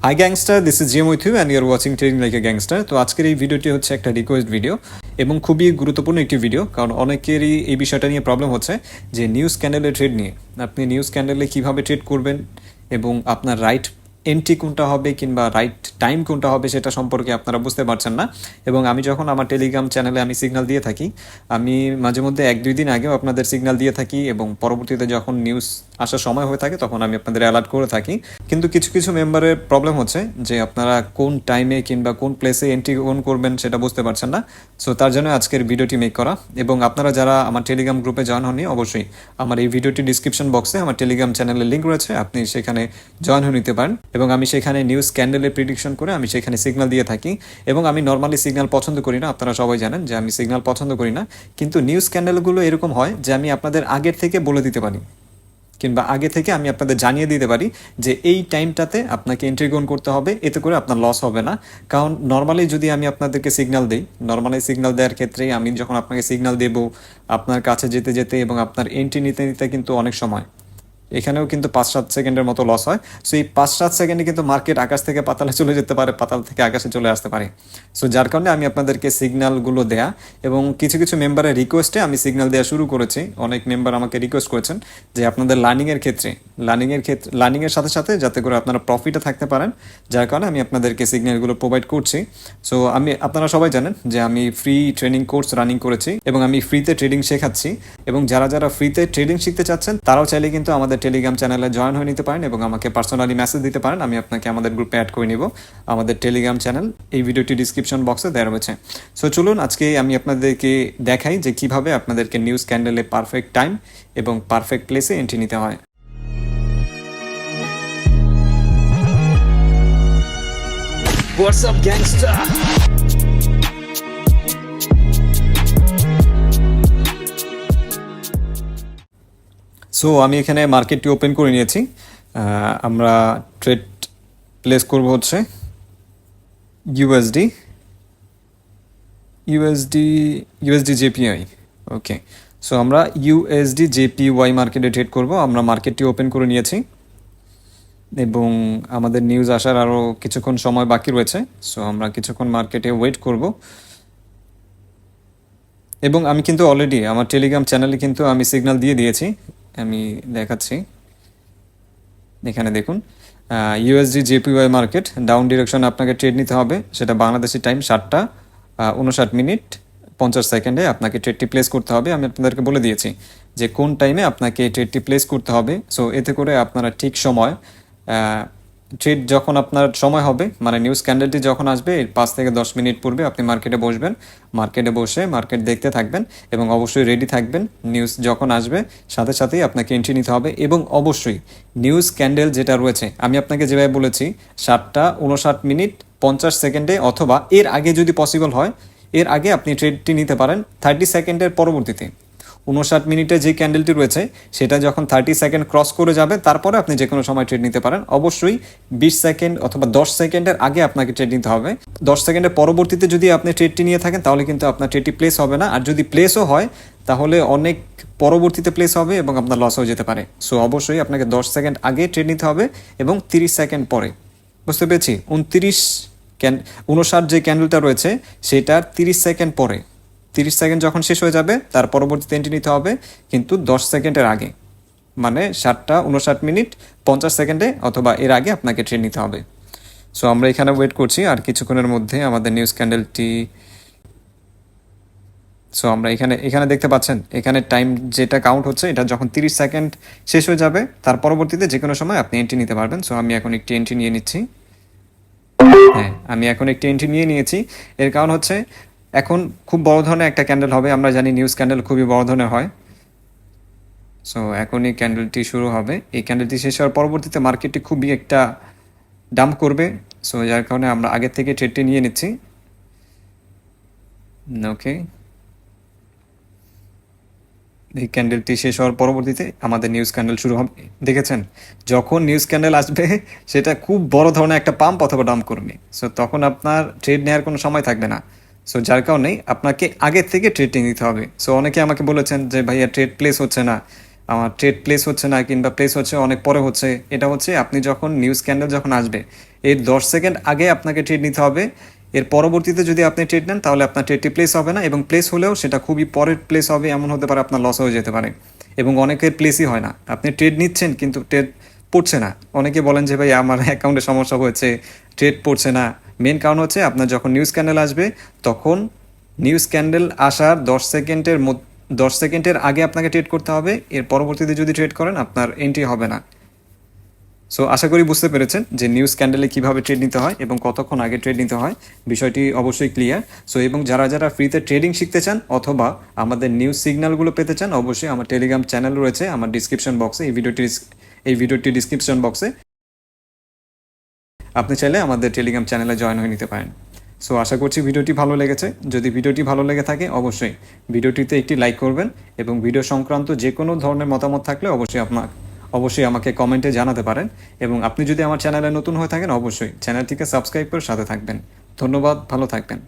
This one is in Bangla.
High gangster, this is GM with you and your watching trading like a gangster. তো আজকের এই ভিডিওটি হচ্ছে একটা রিকোয়েস্ট ভিডিও এবং খুবই গুরুত্বপূর্ণ একটি ভিডিও, কারণ অনেকেরই এই বিষয়টা নিয়ে প্রবলেম হচ্ছে যে নিউজ ক্যান্ডেলে ট্রেড নিয়ে আপনি নিউজ ক্যান্ডেলে কীভাবে ট্রেড করবেন এবং আপনার রাইট এন্ট্রি কোনটা হবে কিংবা রাইট টাইম কোনটা হবে সেটা সম্পর্কে আপনারা বুঝতে পারছেন না। এবং আমি যখন আমার টেলিগ্রাম চ্যানেলে আমি সিগন্যাল দিয়ে থাকি, আমি মাঝে মধ্যে 1-2 দিন আগেও আপনাদের সিগন্যাল দিয়ে থাকি এবং পরবর্তীতে যখন নিউজ আসার সময় হয়ে থাকে তখন আমি আপনাদের অ্যালার্ট করে থাকি। কিন্তু কিছু কিছু মেম্বারের প্রবলেম হচ্ছে যে আপনারা কোন টাইমে কিংবা কোন প্লেসে এন্ট্রি অন করবেন সেটা বুঝতে পারছেন না। সো তার জন্য আজকের ভিডিওটি মেক করা। এবং আপনারা যারা আমার টেলিগ্রাম গ্রুপে জয়েন হননি, অবশ্যই আমার এই ভিডিওটি ডিসক্রিপশন বক্সে আমার টেলিগ্রাম চ্যানেলের লিঙ্ক রয়েছে, আপনি সেখানে জয়েন হয়ে নিতে পারেন। এবং আমি সেখানে নিউজ ক্যান্ডেলের প্রিডিকশন করে আমি সেখানে সিগন্যাল দিয়ে থাকি। এবং আমি নর্মালি সিগন্যাল পছন্দ করি না, আপনারা সবাই জানেন যে আমি সিগন্যাল পছন্দ করি না। কিন্তু নিউজ ক্যান্ডেলগুলো এরকম হয় যে আমি আপনাদের আগের থেকে বলে দিতে পারি কিংবা আগে থেকে আমি আপনাদের জানিয়ে দিতে পারি যে এই টাইমটাতে আপনাকে এন্ট্রি গ্রহণ করতে হবে, এতে করে আপনার লস হবে না। কারণ নর্মালি যদি আমি আপনাদেরকে সিগন্যাল দিই, নর্মালি সিগন্যাল দেওয়ার ক্ষেত্রে আমি যখন আপনাকে সিগন্যাল দেব, আপনার কাছে যেতে যেতে এবং আপনার এন্ট্রি নিতে নিতে কিন্তু অনেক সময় এখানেও কিন্তু 5-7 সেকেন্ডের মতো লস হয়। সো এই 5-7 সেকেন্ডে কিন্তু মার্কেট আকাশ থেকে পাতালে চলে যেতে পারে, পাতাল থেকে আকাশে চলে আসতে পারে। সো যার কারণে আমি আপনাদেরকে সিগন্যালগুলো দেয়া এবং কিছু কিছু মেম্বারের রিকোয়েস্টে আমি সিগন্যাল দেওয়া শুরু করেছি। অনেক মেম্বার আমাকে রিকোয়েস্ট করেছেন যে আপনাদের লার্নিংয়ের সাথে সাথে যাতে করে আপনারা প্রফিটে থাকতে পারেন, যার কারণে আমি আপনাদেরকে সিগন্যালগুলো প্রোভাইড করছি। সো আপনারা সবাই জানেন যে আমি ফ্রি ট্রেনিং কোর্স রানিং করেছি এবং আমি ফ্রিতে ট্রেডিং শেখাচ্ছি। এবং যারা যারা ফ্রিতে ট্রেডিং শিখতে চাচ্ছেন তারাও চাইলে কিন্তু আমাদের টেলিগ্রাম চ্যানেলে জয়েন হয়ে নিতে পারেন এবং আমাকে পার্সোনালি মেসেজ দিতে পারেন, আমি আপনাকে আমাদের গ্রুপে অ্যাড করে নিব। আমাদের টেলিগ্রাম চ্যানেল এই ভিডিওটি ডিসক্রিপশন বক্সে দেওয়া রয়েছে। সো চলুন আজকে আমি আপনাদেরকে দেখাই যে কিভাবে আপনাদেরকে নিউজ ক্যান্ডেলে পারফেক্ট টাইম এবং পারফেক্ট প্লেসে এন্ট্রি নিতে হয়। What's up, gangster? সো আমি এখানে মার্কেটটি ওপেন করে নিয়েছি। আমরা ট্রেড প্লেস করব হচ্ছে ইউএসডি জেপিওয়াই। ওকে, সো আমরা ইউএসডি জেপিওয়াই মার্কেটে ট্রেড করব। আমরা মার্কেটটি ওপেন করে নিয়েছি এবং আমাদের নিউজ আসার আরও কিছুক্ষণ সময় বাকি রয়েছে। সো আমরা কিছুক্ষণ মার্কেটে ওয়েট করব। এবং আমি কিন্তু অলরেডি আমার টেলিগ্রাম চ্যানেলে কিন্তু আমি সিগন্যাল দিয়ে দিয়েছি, আমি দেখাচ্ছি। এখানে দেখুন, USD JPY market down direction আপনাকে ট্রেড নিতে হবে, সেটা বাংলাদেশি টাইম 7:59:50 আপনাকে ট্রেডটি প্লেস করতে হবে। আমি আপনাদেরকে বলে দিয়েছি যে কোন টাইমে আপনাকে ট্রেডটি প্লেস করতে হবে। সো এতে করে আপনারা ঠিক সময় ট্রেড যখন আপনার সময় হবে, মানে নিউজ ক্যান্ডেলটি যখন আসবে এর 5 থেকে 10 মিনিট পূর্বে আপনি মার্কেটে বসবেন। মার্কেটে বসে মার্কেট দেখতে থাকবেন এবং অবশ্যই রেডি থাকবেন। নিউজ যখন আসবে সাথে সাথেই আপনাকে এন্ট্রি নিতে হবে। এবং অবশ্যই নিউজ ক্যান্ডেল যেটা রয়েছে আমি আপনাকে যেভাবে বলেছি 7:59:50 অথবা এর আগে যদি পসিবল হয়, এর আগে আপনি ট্রেডটি নিতে পারেন 30 সেকেন্ডের পরবর্তীতে। 59 মিনিটে যে ক্যান্ডেলটি রয়েছে সেটা যখন 30 সেকেন্ড ক্রস করে যাবে তারপরে আপনি যে কোনো সময় ট্রেড নিতে পারেন। অবশ্যই 20 সেকেন্ড অথবা 10 সেকেন্ডের আগে আপনাকে ট্রেড নিতে হবে। 10 সেকেন্ডের পরবর্তীতে যদি আপনি ট্রেডটি নিয়ে থাকেন তাহলে কিন্তু আপনার ট্রেডটি প্লেস হবে না, আর যদি প্লেসও হয় তাহলে অনেক পরবর্তীতে প্লেস হবে এবং আপনার লস হয়ে যেতে পারে। সো অবশ্যই আপনাকে 10 সেকেন্ড আগে ট্রেড নিতে হবে এবং 30 সেকেন্ড পরে। বুঝতে পেরেছি? 59 যে ক্যান্ডেলটা রয়েছে সেটার 30 সেকেন্ড পরে, 30 সেকেন্ড যখন শেষ হয়ে যাবে তার পরবর্তীতে এন্ট্রি নিতে হবে, কিন্তু 10 সেকেন্ডের আগে, মানে 7:59:50 অথবা এর আগে আপনাকে ট্রেড নিতে হবে। সো আমরা এখানে ওয়েট করছি আর কিছুক্ষণের মধ্যে আমাদের নিউজ ক্যান্ডেলটি। সো আমরা এখানে দেখতে পাচ্ছেন এখানে টাইম যেটা কাউন্ট হচ্ছে, এটা যখন 30 সেকেন্ড শেষ হয়ে যাবে তার পরবর্তীতে যে কোনো সময় আপনি এন্ট্রি নিতে পারবেন। সো আমি এখন একটি এন্ট্রি নিয়ে নিচ্ছি। হ্যাঁ, আমি এখন একটি এন্ট্রি নিয়ে নিয়েছি। এর কারণ হচ্ছে এখন খুব বড় ধরনের একটা ক্যান্ডেল হবে, আমরা জানি নিউজ ক্যান্ডেল খুবই বড় ধরনের হয়। সো এখনই ক্যান্ডেলটি শুরু হবে। এই ক্যান্ডেলটি শেষ হওয়ার পরবর্তীতে মার্কেটটি খুবই একটা ডাম্প করবে। সো যার কারণে আমরা আগে থেকে ট্রেডটি নিয়ে নিচ্ছি। ওকে, এই ক্যান্ডেলটি শেষ হওয়ার পরবর্তীতে আমাদের নিউজ ক্যান্ডেল শুরু হবে। দেখেছেন, যখন নিউজ ক্যান্ডেল আসবে সেটা খুব বড় ধরনের একটা পাম্প অথবা ডাম্প করবে। সো তখন আপনার ট্রেড নেওয়ার কোনো সময় থাকবে না। সো যার কারণেই আপনাকে আগের থেকে ট্রেডটি নিতে হবে। সো অনেকে আমাকে বলেছেন যে ভাইয়া ট্রেড প্লেস হচ্ছে না, আমার ট্রেড প্লেস হচ্ছে না কিংবা প্লেস হচ্ছে অনেক পরে হচ্ছে, এটা হচ্ছে আপনি যখন নিউজ ক্যান্ডেল যখন আসবে এর 10 সেকেন্ড আগে আপনাকে ট্রেড নিতে হবে। এর পরবর্তীতে যদি আপনি ট্রেড নেন তাহলে আপনার ট্রেডটি প্লেস হবে না, এবং প্লেস হলেও সেটা খুবই পরের প্লেস হবে, এমন হতে পারে আপনার লস হয়ে যেতে পারে। এবং অনেকের প্লেসই হয় না, আপনি ট্রেড নিচ্ছেন কিন্তু ট্রেড পড়ছে না। অনেকে বলেন যে ভাই আমার অ্যাকাউন্টে সমস্যা হয়েছে, ট্রেড পড়ছে না। মেন কারণ হচ্ছে আপনার যখন নিউজ ক্যান্ডেল আসবে তখন নিউজ ক্যান্ডেল আসার 10 সেকেন্ডের আগে আপনাকে ট্রেড করতে হবে। এর পরবর্তীতে যদি ট্রেড করেন আপনার এন্ট্রি হবে না। সো আশা করি বুঝতে পেরেছেন যে নিউজ ক্যান্ডেলে কীভাবে ট্রেড নিতে হয় এবং কতক্ষণ আগে ট্রেড নিতে হয়, বিষয়টি অবশ্যই ক্লিয়ার। সো এবং যারা যারা ফ্রিতে ট্রেডিং শিখতে চান অথবা আমাদের নিউজ সিগন্যালগুলো পেতে চান, অবশ্যই আমার টেলিগ্রাম চ্যানেল রয়েছে আমার ডিসক্রিপশন বক্সে, এই ভিডিওটি ডিসক্রিপশন বক্সে। আপনি চাইলে আমাদের টেলিগ্রাম চ্যানেলে জয়েন হয়ে নিতে পারেন। সো আশা করছি ভিডিওটি ভালো লেগেছে। যদি ভিডিওটি ভালো লেগে থাকে অবশ্যই ভিডিওটিতে একটি লাইক করবেন, এবং ভিডিও সংক্রান্ত যে কোনো ধরনের মতামত থাকলে অবশ্যই আমাকে কমেন্টে জানাতে পারেন। এবং আপনি যদি আমার চ্যানেলে নতুন হয়ে থাকেন অবশ্যই চ্যানেলটিকে সাবস্ক্রাইব করে সাথে থাকবেন। ধন্যবাদ, ভালো থাকবেন।